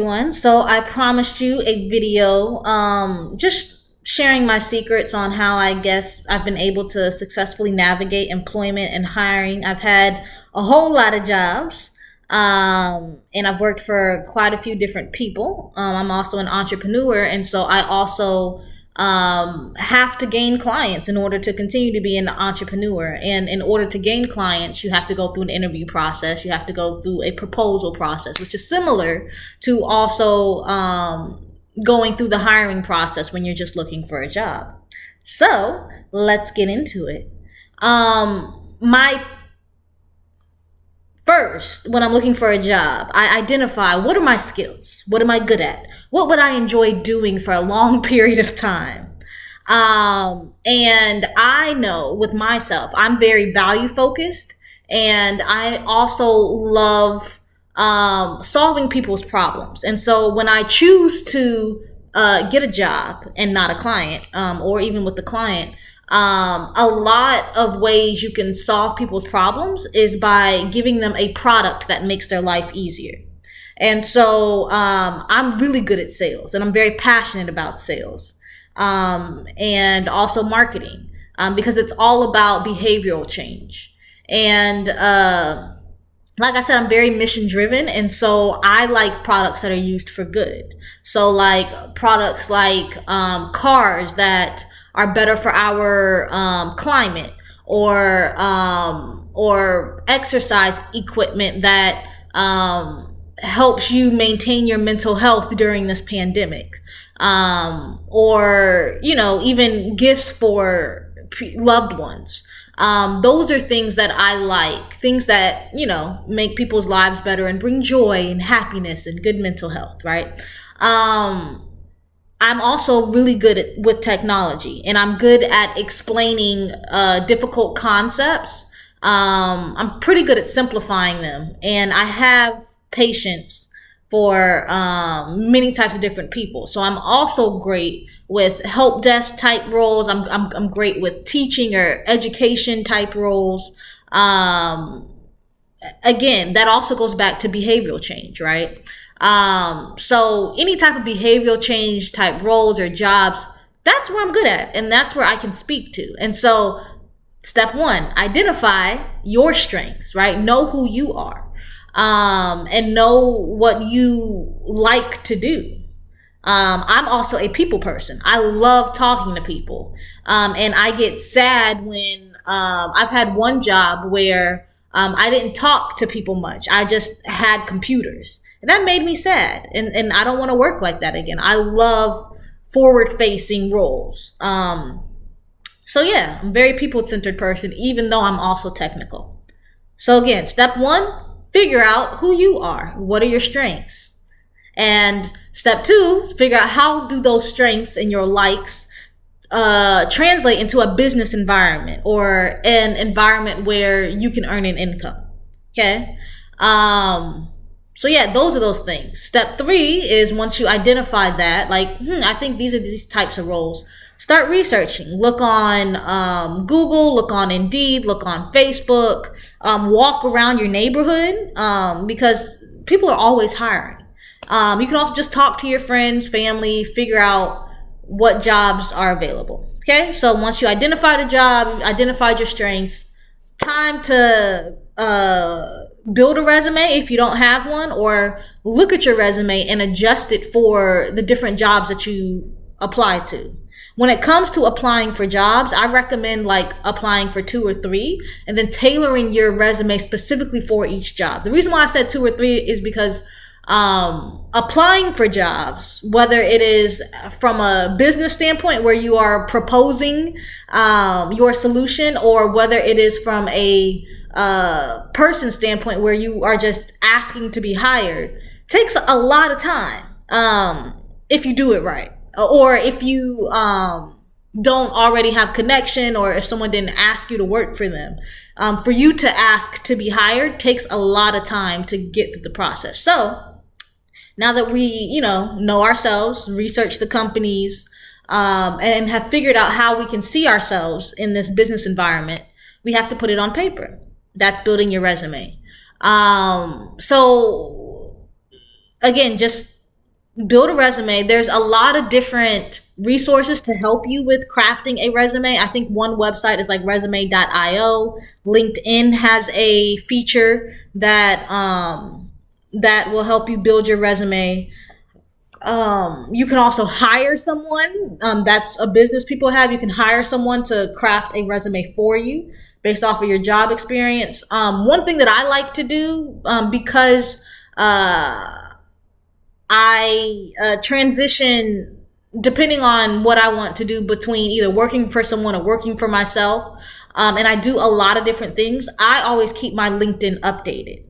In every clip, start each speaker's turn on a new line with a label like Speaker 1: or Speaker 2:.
Speaker 1: everyone. So I promised you a video, just sharing my secrets on how I guess I've been able to successfully navigate employment and hiring. I've had a whole lot of jobs, and I've worked for quite a few different people. I'm also an entrepreneur, and so I also have to gain clients in order to continue to be an entrepreneur. And in order to gain clients, you have to go through an interview process. You have to go through a proposal process, which is similar to also going through the hiring process when you're just looking for a job. So let's get into it. My First, when I'm looking for a job, I identify what are my skills? What am I good at? What would I enjoy doing for a long period of time? And I know with myself, I'm very value focused, and I also love solving people's problems. And so when I choose to get a job and not a client, or even with the client, a lot of ways you can solve people's problems is by giving them a product that makes their life easier. And so I'm really good at sales, and I'm very passionate about sales, and also marketing, because it's all about behavioral change. And like I said, I'm very mission driven, and so I like products that are used for good. So like products like cars that are better for our climate, or exercise equipment that helps you maintain your mental health during this pandemic, or even gifts for loved ones. Those are things that I like, things that make people's lives better and bring joy and happiness and good mental health, right? I'm also really good with technology, and I'm good at explaining difficult concepts. I'm pretty good at simplifying them, and I have patience for many types of different people. So I'm also great with help desk type roles. I'm great with teaching or education type roles. Again, that also goes back to behavioral change, right? So any type of behavioral change type roles or jobs, that's where I'm good at, and that's where I can speak to. And so step one, identify your strengths, right? Know who you are, and know what you like to do. I'm also a people person. I love talking to people. And I get sad when, I've had one job where, I didn't talk to people much. I just had computers. And that made me sad. And I don't want to work like that again. I love forward-facing roles. So yeah, I'm a very people-centered person, even though I'm also technical. So again, step one, figure out who you are. What are your strengths? And step two, figure out how do those strengths and your likes translate into a business environment, or an environment where you can earn an income. Okay? So yeah, those are those things. Step three is, once you identify that, like, I think these are these types of roles, start researching. Look on Google, look on Indeed, look on Facebook, walk around your neighborhood, because people are always hiring. You can also just talk to your friends, family, figure out what jobs are available. Okay, so once you identify the job, identified your strengths, time to build a resume if you don't have one, or look at your resume and adjust it for the different jobs that you apply to. When it comes to applying for jobs, I recommend like applying for 2 or 3 and then tailoring your resume specifically for each job. The reason why I said 2 or 3 is because applying for jobs, whether it is from a business standpoint where you are proposing your solution, or whether it is from a person standpoint where you are just asking to be hired, takes a lot of time if you do it right, or if you don't already have connection, or if someone didn't ask you to work for them. For you to ask to be hired takes a lot of time to get through the process. So now that we, know ourselves, research the companies, and have figured out how we can see ourselves in this business environment, we have to put it on paper. That's building your resume. So again, just build a resume. There's a lot of different resources to help you with crafting a resume. I think one website is like resume.io. LinkedIn has a feature that will help you build your resume. You can also hire someone. That's a business people have. You can hire someone to craft a resume for you based off of your job experience. One thing that I like to do, because I transition depending on what I want to do between either working for someone or working for myself. And I do a lot of different things. I always keep my LinkedIn updated.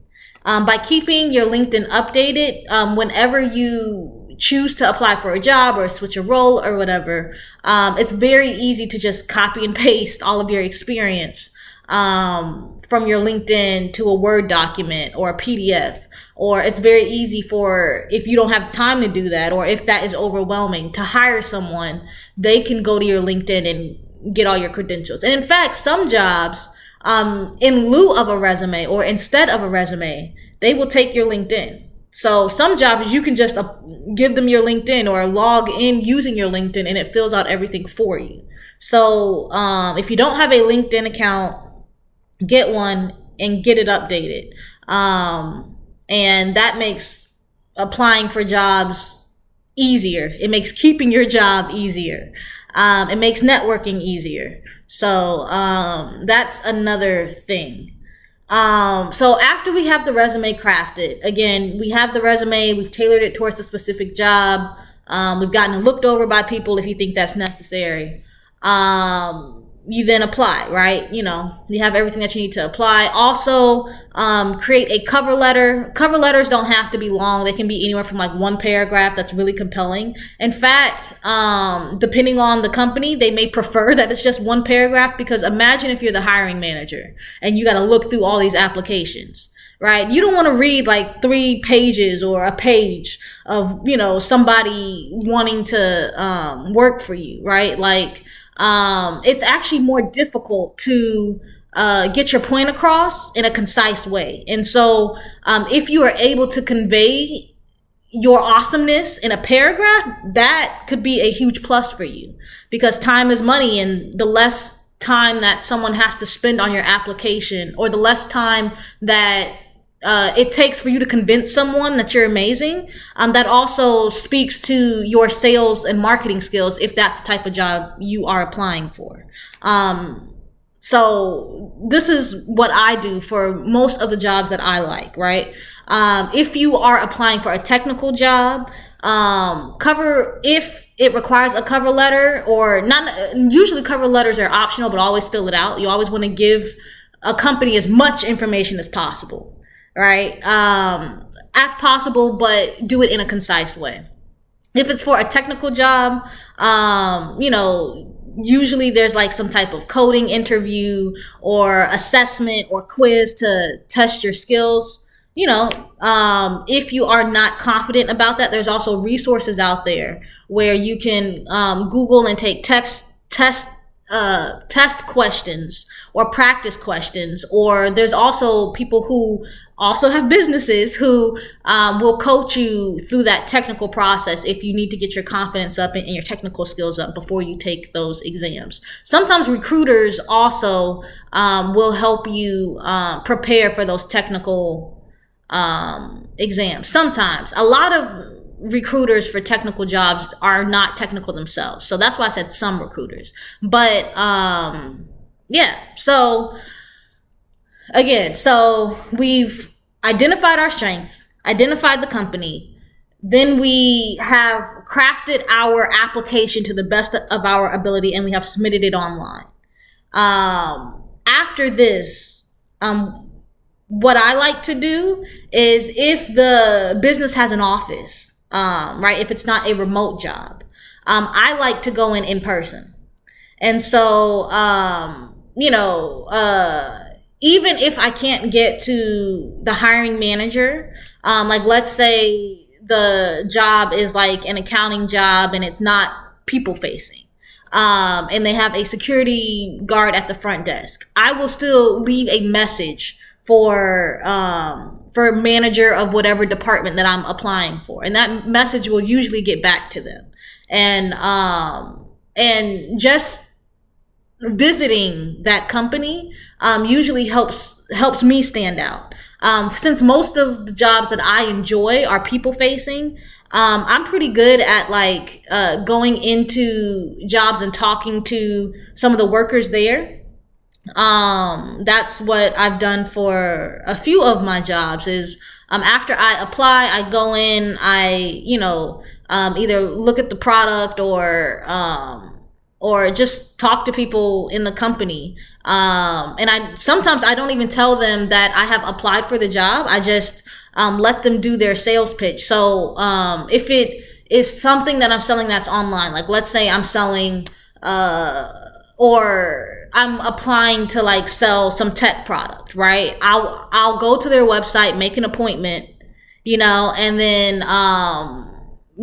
Speaker 1: By keeping your LinkedIn updated, whenever you choose to apply for a job or switch a role or whatever, it's very easy to just copy and paste all of your experience from your LinkedIn to a Word document or a PDF. Or it's very easy for, if you don't have time to do that, or if that is overwhelming, to hire someone. They can go to your LinkedIn and get all your credentials. And in fact, some jobs, in lieu of a resume or instead of a resume, they will take your LinkedIn. So some jobs you can just give them your LinkedIn or log in using your LinkedIn, and it fills out everything for you. So if you don't have a LinkedIn account, get one and get it updated. And that makes applying for jobs easier. It makes keeping your job easier. It makes networking easier. So that's another thing. So after we have the resume crafted, again, we have the resume, we've tailored it towards the specific job. We've gotten it looked over by people if you think that's necessary. You then apply, right? You have everything that you need to apply. Also, create a cover letter. Cover letters don't have to be long. They can be anywhere from like one paragraph that's really compelling. In fact, depending on the company, they may prefer that it's just one paragraph, because imagine if you're the hiring manager and you got to look through all these applications, right? You don't want to read like 3 pages or a page of, somebody wanting to work for you, right? Like, it's actually more difficult to get your point across in a concise way. And so if you are able to convey your awesomeness in a paragraph, that could be a huge plus for you, because time is money, and the less time that someone has to spend on your application, or the less time that it takes for you to convince someone that you're amazing, that also speaks to your sales and marketing skills, if that's the type of job you are applying for. So this is what I do for most of the jobs that I like, right? If you are applying for a technical job, if it requires a cover letter, or not, usually cover letters are optional, but always fill it out. You always want to give a company as much information as possible, right? As possible, but do it in a concise way. If it's for a technical job, usually there's like some type of coding interview or assessment or quiz to test your skills. If you are not confident about that, there's also resources out there where you can Google and take test questions or practice questions. Or there's also people who also have businesses who will coach you through that technical process if you need to get your confidence up and your technical skills up before you take those exams. Sometimes recruiters also will help you prepare for those technical exams. Sometimes. A lot of recruiters for technical jobs are not technical themselves. So that's why I said some recruiters. But so again, so we've identified our strengths, identified the company, then we have crafted our application to the best of our ability, and we have submitted it online. After this, what I like to do is, if the business has an office, right, if it's not a remote job, I like to go in person. And so, even if I can't get to the hiring manager, like let's say the job is like an accounting job and it's not people facing, and they have a security guard at the front desk, I will still leave a message for for manager of whatever department that I'm applying for, and that message will usually get back to them. And just visiting that company usually helps me stand out. Since most of the jobs that I enjoy are people facing, I'm pretty good at like going into jobs and talking to some of the workers there. That's what I've done for a few of my jobs is after I apply, I go in, either look at the product or just talk to people in the company. And sometimes I don't even tell them that I have applied for the job. I just let them do their sales pitch. So if it is something that I'm selling that's online, like let's say I'm selling or I'm applying to like sell some tech product, right? I'll go to their website, make an appointment, and then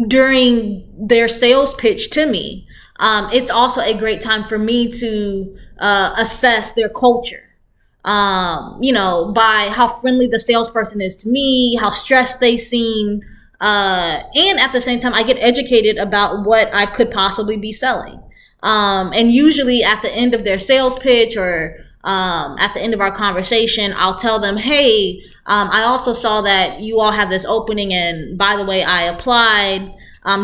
Speaker 1: during their sales pitch to me, it's also a great time for me to assess their culture. By how friendly the salesperson is to me, how stressed they seem, and at the same time, I get educated about what I could possibly be selling. And usually at the end of their sales pitch or at the end of our conversation, I'll tell them, hey, I also saw that you all have this opening, and by the way, I applied.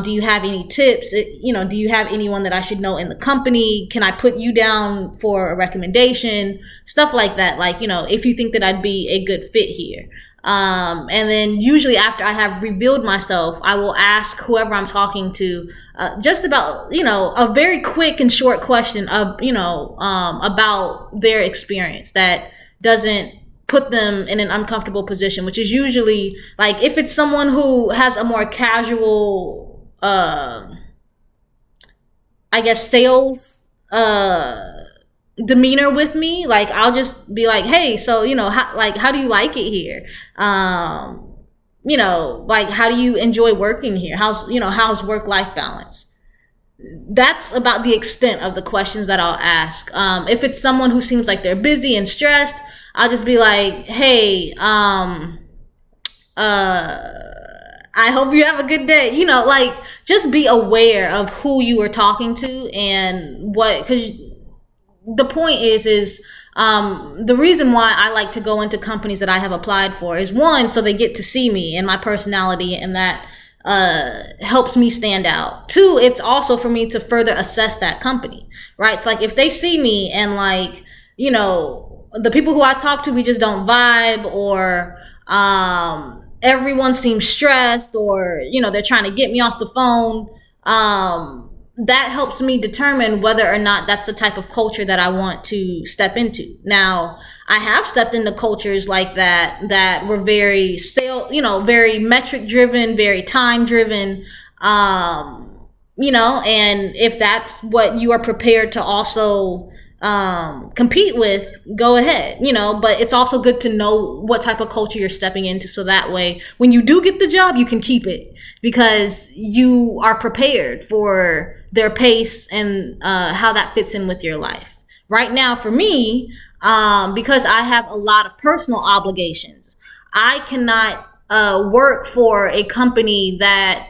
Speaker 1: Do you have any tips? Do you have anyone that I should know in the company? Can I put you down for a recommendation? Stuff like that. Like, if you think that I'd be a good fit here. And then usually after I have revealed myself, I will ask whoever I'm talking to just about, a very quick and short question of, about their experience that doesn't put them in an uncomfortable position, which is usually like if it's someone who has a more casual, sales demeanor with me, like I'll just be like, hey, so how do you like it here? Like how do you enjoy working here? How's work-life balance? That's about the extent of the questions that I'll ask. If it's someone who seems like they're busy and stressed, I'll just be like, hey, I hope you have a good day. Just be aware of who you are talking to and because the point is the reason why I like to go into companies that I have applied for is one, so they get to see me and my personality, and that helps me stand out. Two, it's also for me to further assess that company, right? It's like if they see me and the people who I talk to, we just don't vibe, or everyone seems stressed, or they're trying to get me off the phone, that helps me determine whether or not that's the type of culture that I want to step into. Now, I have stepped into cultures like that were very very metric driven, very time driven, and if that's what you are prepared to also compete with, go ahead, but it's also good to know what type of culture you're stepping into, so that way when you do get the job, you can keep it because you are prepared for their pace and how that fits in with your life. Right now for me, because I have a lot of personal obligations, I cannot work for a company that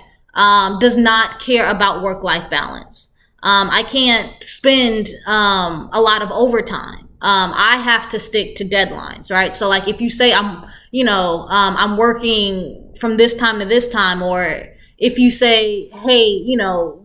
Speaker 1: does not care about work-life balance. I can't spend a lot of overtime. I have to stick to deadlines, right? So like if you say I'm working from this time to this time, or if you say, hey,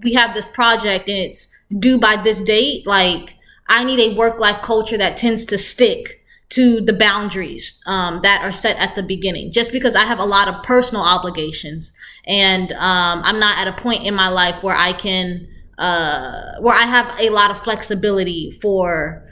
Speaker 1: we have this project and it's due by this date, like I need a work-life culture that tends to stick to the boundaries that are set at the beginning, just because I have a lot of personal obligations and I'm not at a point in my life where I can where I have a lot of flexibility for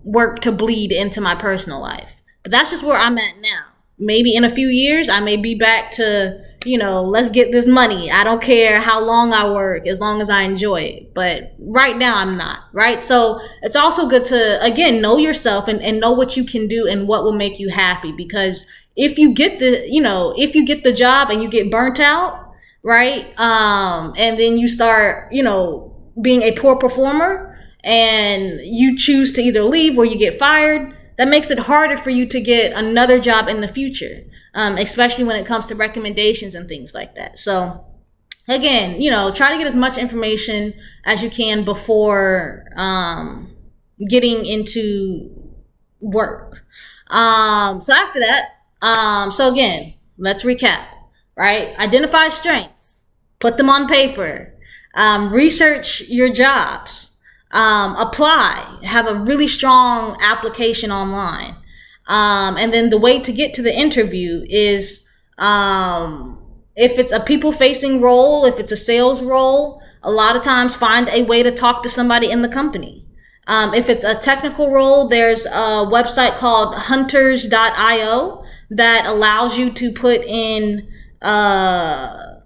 Speaker 1: work to bleed into my personal life. But that's just where I'm at now. Maybe in a few years, I may be back to, let's get this money. I don't care how long I work as long as I enjoy it. But right now I'm not, right? So it's also good to, again, know yourself and know what you can do and what will make you happy. Because if you get the job and you get burnt out, right? And then you start, being a poor performer and you choose to either leave or you get fired, that makes it harder for you to get another job in the future, especially when it comes to recommendations and things like that. So again, try to get as much information as you can before getting into work. So after that, so again, let's recap, right? Identify strengths, put them on paper, research your jobs, apply, have a really strong application online. And then the way to get to the interview is, if it's a people-facing role, if it's a sales role, a lot of times find a way to talk to somebody in the company. If it's a technical role, there's a website called hunters.io that allows you to put in, that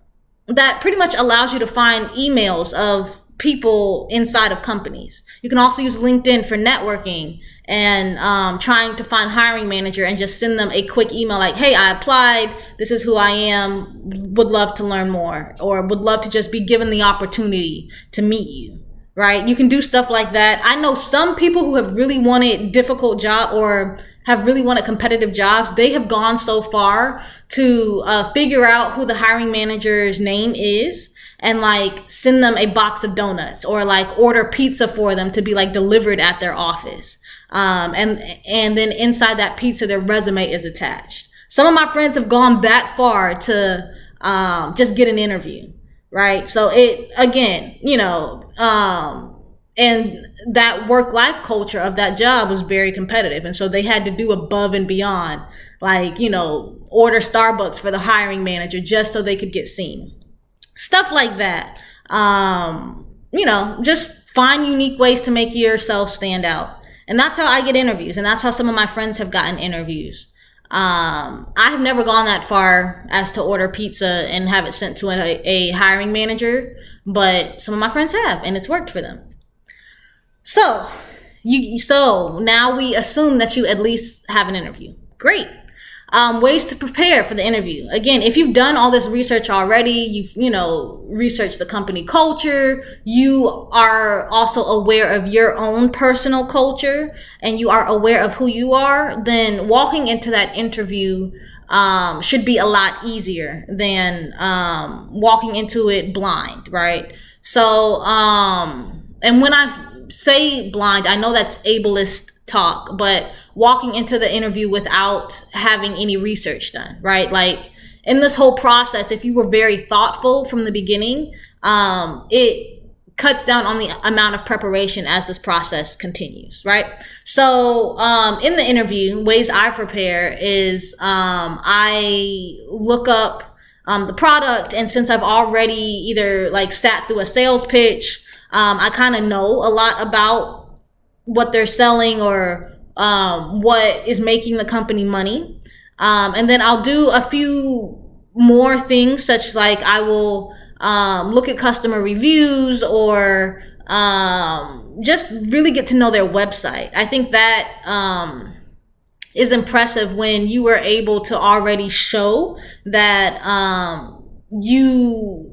Speaker 1: pretty much allows you to find emails of people inside of companies. You can also use LinkedIn for networking and trying to find hiring manager and just send them a quick email like, hey, I applied, this is who I am, would love to learn more, or would love to just be given the opportunity to meet you, right? You can do stuff like that. I know some people who have really wanted difficult job or have really wanted competitive jobs. They have gone so far to figure out who the hiring manager's name is and like send them a box of donuts or like order pizza for them to be like delivered at their office. And then inside that pizza, their resume is attached. Some of my friends have gone that far to just get an interview, right? So it, again, and that work-life culture of that job was very competitive. And so they had to do above and beyond, like, order Starbucks for the hiring manager just so they could get seen. Stuff like that. Just find unique ways to make yourself stand out. And that's how I get interviews. And that's how some of my friends have gotten interviews. I have never gone that far as to order pizza and have it sent to a hiring manager, but some of my friends have, and it's worked for them. So now we assume that you at least have an interview. Great. Ways to prepare for the interview. Again, if you've done all this research already, you've, researched the company culture, you are also aware of your own personal culture, and you are aware of who you are, then walking into that interview should be a lot easier than walking into it blind, right? So, and when I say blind, I know that's ableist talk, but walking into the interview without having any research done, right? Like in this whole process, if you were very thoughtful from the beginning, it cuts down on the amount of preparation as this process continues, right? So in the interview, ways I prepare is I look up the product, and since I've already either like sat through a sales pitch, I kind of know a lot about what they're selling or what is making the company money. And then I'll do a few more things, such like I will look at customer reviews or just really get to know their website. I think that is impressive when you were able to already show that you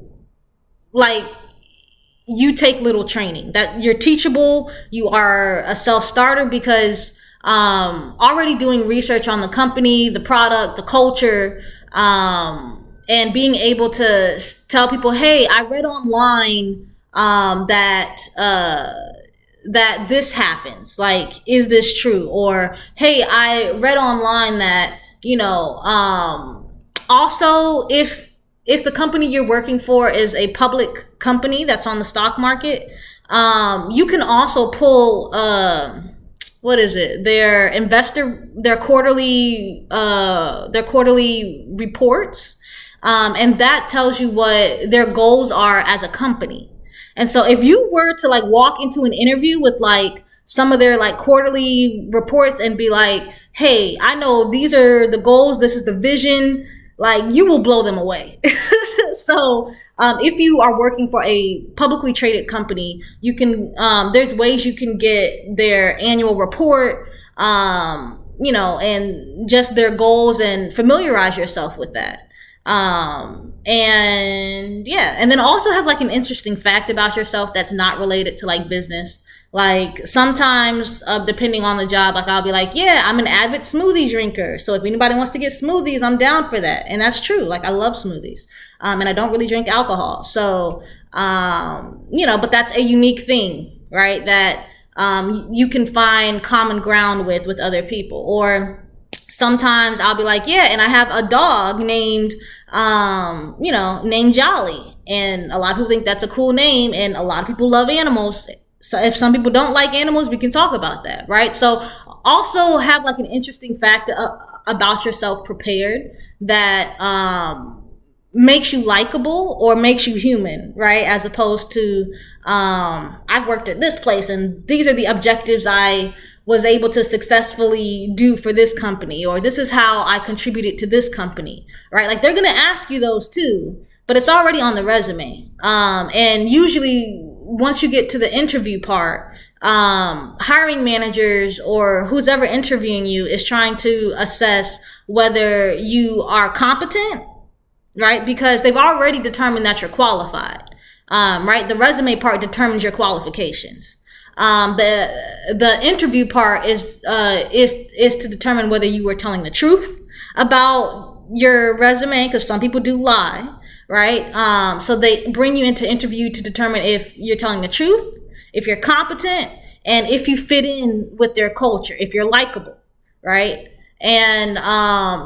Speaker 1: take little training, that you're teachable, you are a self-starter, because already doing research on the company, the product, the culture, and being able to tell people, hey, I read online that this happens. Like, is this true? Or, hey, I read online that, also if the company you're working for is a public company that's on the stock market, you can also pull, their quarterly reports. And that tells you what their goals are as a company. And so if you were to like walk into an interview with like some of their like quarterly reports and be like, hey, I know these are the goals, this is the vision, like, you will blow them away. So if you are working for a publicly traded company, you can, there's ways you can get their annual report, and just their goals, and familiarize yourself with that. And then also have like an interesting fact about yourself that's not related to like business. Like sometimes, depending on the job, like I'll be like, yeah, I'm an avid smoothie drinker. So if anybody wants to get smoothies, I'm down for that. And that's true. Like I love smoothies. And I don't really drink alcohol. So, but that's a unique thing, right? That, you can find common ground with other people. Or sometimes I'll be like, yeah, and I have a dog named, named Jolly. And a lot of people think that's a cool name. And a lot of people love animals. So if some people don't like animals, we can talk about that, right? So also have like an interesting fact about yourself prepared that makes you likable or makes you human, right? As opposed to I've worked at this place and these are the objectives I was able to successfully do for this company, or this is how I contributed to this company, right? Like they're gonna ask you those too, but it's already on the resume. And usually once you get to the interview part, hiring managers or who's ever interviewing you is trying to assess whether you are competent, right? Because they've already determined that you're qualified, right? The resume part determines your qualifications. The interview part is to determine whether you were telling the truth about your resume, because some people do lie, right? So they bring you into interview to determine if you're telling the truth, if you're competent, and if you fit in with their culture, if you're likable, right? And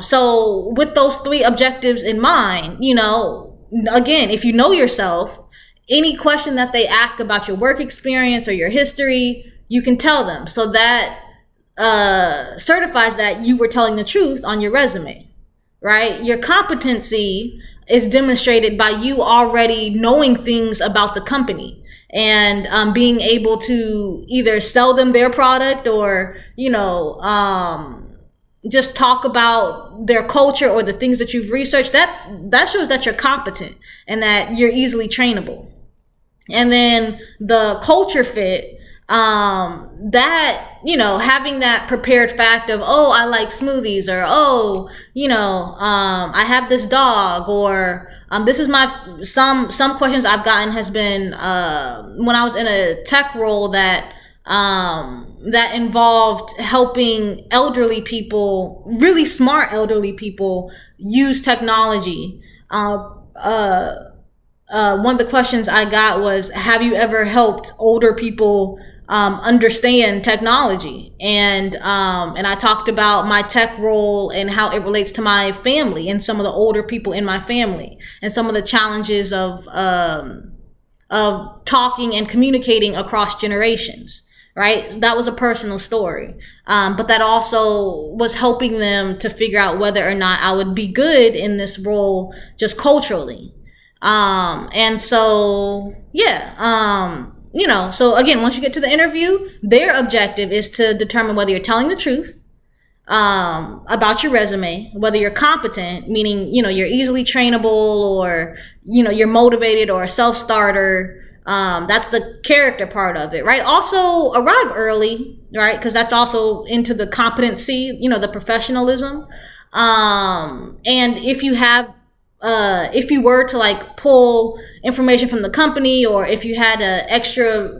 Speaker 1: so with those three objectives in mind, again, if you know yourself, any question that they ask about your work experience or your history, you can tell them. So that certifies that you were telling the truth on your resume, right? Your competency is demonstrated by you already knowing things about the company and being able to either sell them their product or, just talk about their culture or the things that you've researched. That shows that you're competent and that you're easily trainable. And then the culture fit, that, having that prepared fact of, oh, I like smoothies, or, oh, I have this dog, or, this is some questions I've gotten has been, when I was in a tech role that involved helping elderly people, really smart elderly people, use technology. One of the questions I got was, have you ever helped older people understand technology? And I talked about my tech role and how it relates to my family and some of the older people in my family and some of the challenges of talking and communicating across generations. Right? That was a personal story. But that also was helping them to figure out whether or not I would be good in this role just culturally. And so, yeah, so again, once you get to the interview, their objective is to determine whether you're telling the truth, about your resume, whether you're competent, meaning, you're easily trainable, or, you're motivated or a self-starter. That's the character part of it, right? Also arrive early, right? Because that's also into the competency, the professionalism. And if you have, if you were to like pull information from the company, or if you had an extra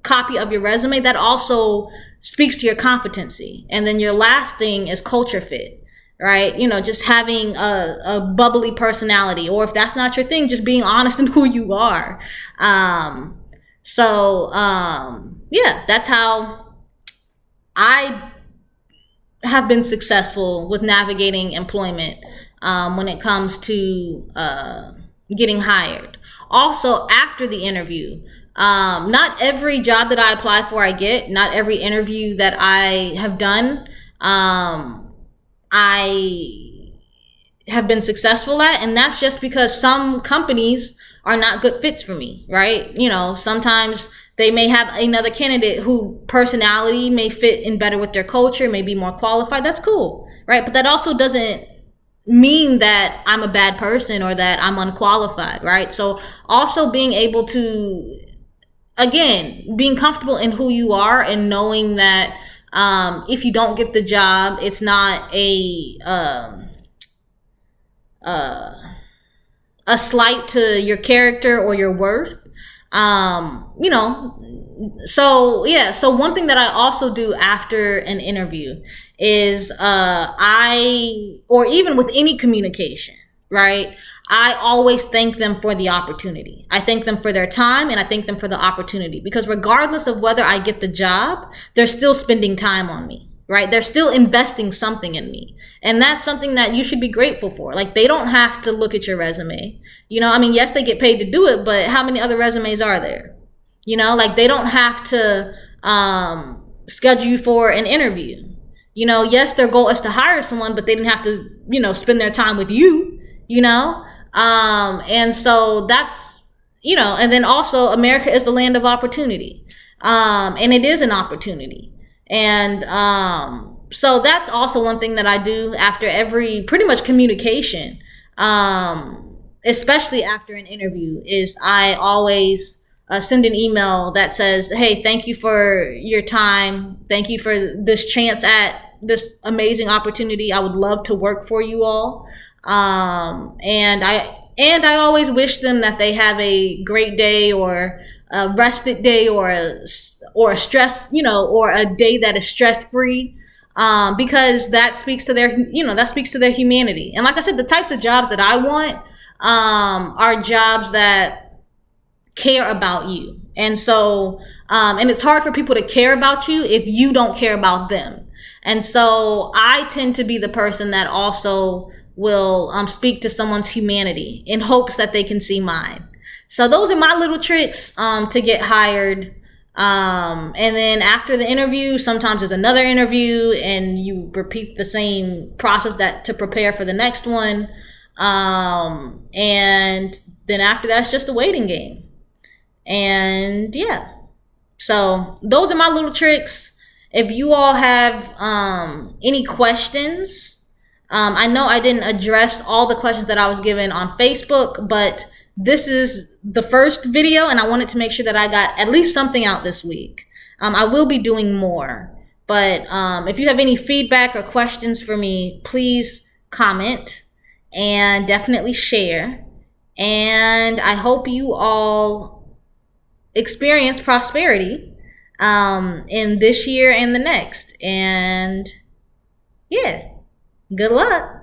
Speaker 1: copy of your resume, that also speaks to your competency. And then your last thing is culture fit. Right? Just having a bubbly personality, or if that's not your thing, just being honest in who you are. Yeah, that's how I have been successful with navigating employment when it comes to getting hired. Also, after the interview, not every job that I apply for I get, not every interview that I have done I have been successful at, and that's just because some companies are not good fits for me, right? Sometimes they may have another candidate who personality may fit in better with their culture, may be more qualified. That's cool, right? But that also doesn't mean that I'm a bad person or that I'm unqualified, right? So also being able to, again, being comfortable in who you are and knowing that if you don't get the job, it's not a slight to your character or your worth. You know, so yeah, so one thing that I also do after an interview is or even with any communication, right? I always thank them for the opportunity. I thank them for their time, and I thank them for the opportunity, because regardless of whether I get the job, they're still spending time on me, right? They're still investing something in me. And that's something that you should be grateful for. Like, they don't have to look at your resume. I mean, yes, they get paid to do it, but how many other resumes are there? Like, they don't have to schedule you for an interview. Yes, their goal is to hire someone, but they didn't have to, spend their time with you, and so that's, and then also America is the land of opportunity. And it is an opportunity. And so that's also one thing that I do after every pretty much communication, especially after an interview, is I always send an email that says, hey, thank you for your time. Thank you for this chance at this amazing opportunity. I would love to work for you all. And I always wish them that they have a great day, or a rested day, or a stress, or a day that is stress free. Because that speaks to their humanity. And like I said, the types of jobs that I want are jobs that care about you. And so, and it's hard for people to care about you if you don't care about them. And so I tend to be the person that also will speak to someone's humanity in hopes that they can see mine. So those are my little tricks to get hired. And then after the interview, sometimes there's another interview, and you repeat the same process to prepare for the next one. And then after that, it's just a waiting game. And yeah, so those are my little tricks. If you all have any questions, I know I didn't address all the questions that I was given on Facebook, but this is the first video, and I wanted to make sure that I got at least something out this week. I will be doing more, but if you have any feedback or questions for me, please comment and definitely share. And I hope you all experience prosperity in this year and the next. And yeah, good luck.